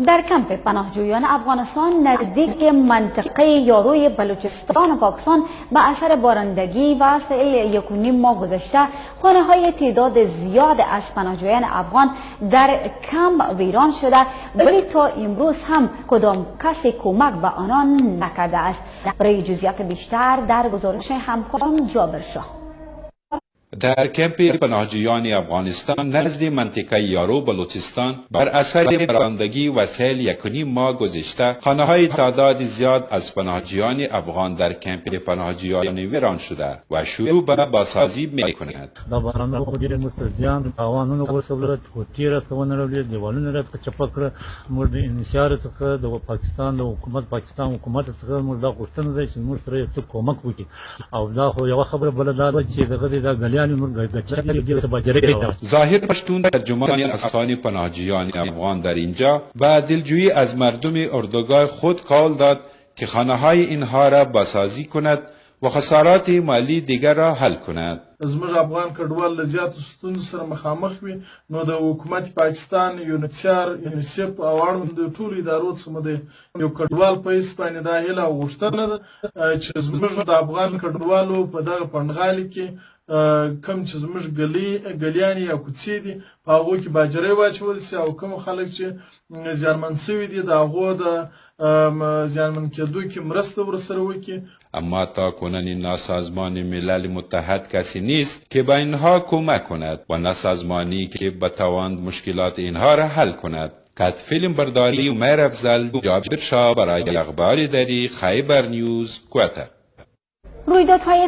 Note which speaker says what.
Speaker 1: در کمپ پناهجویان افغانستان نزدیک منطقه یاروی بلوچستان و پاکستان به اثر بارندگی و سیل 1.5 ماه گذشته خانه های تعداد زیاد از پناهجویان افغان در کمپ ویران شده، ولی تا امروز هم کدام کسی کمک به آنان نکرده است. برای جزئیات بیشتر در گزارش همکارم جابر شاه.
Speaker 2: در کمپ پناهجویان افغانستان نزد منطقه یارو بلوچستان بر اثر بارندگی و سیل 1.5 ماه گذشته خانه‌های تعداد زیاد از پناهجویان افغان در کمپ پناهجویان ویران شده و شروع به بازسازی می‌کند.
Speaker 3: دا باران خو ډېر مستزیان تاوانونه وسوله تیر څونه لري دیوالونه را چپه کړ موږ د انشار څخه د پاکستان د حکومت څخه موږ دا غوښتنه ده چې موږ سره څه کومک وکړي او دا خو یو خبره بل دا چې دغه د غلیان
Speaker 2: ظاهر پشتون ترجمان اسخان پناهجویان افغان در اینجا با دلجویی از مردم اردوگاه خود قول داد که خانه‌های اینها را بازسازی کند و خسارات مالی دیگر را حل کند.
Speaker 4: زموږ افغان کډوال له زیاتو ستونزو سره مخامخ وي، نو د حکومت پاکستان، یونیسف او اړوندو ټولو ادارو څخه د یو کډوال په حیث باندې دا هیله او غوښتنه ده چې زموږ د افغان کډوالو په دغه پنډغالي کې کم چې زموږ ګلیانې یا کوڅې دي په هغو کې باجرۍ واچول شي او کوم خلک چې زیانمن شوي دي د هغو د زیانمن کېدو کې مرسته ورسره وکړي.
Speaker 2: اما تاکنون نه سازمان ملل متحد کسی نیست که به اینها کمک کند و نه سازمانی که بتواند مشکلات اینها را حل کند. کات فیلم برداری عمر افضل، جابر شاه برای اخبار دری خیبر نیوز، کوتاه.
Speaker 1: رویدادهای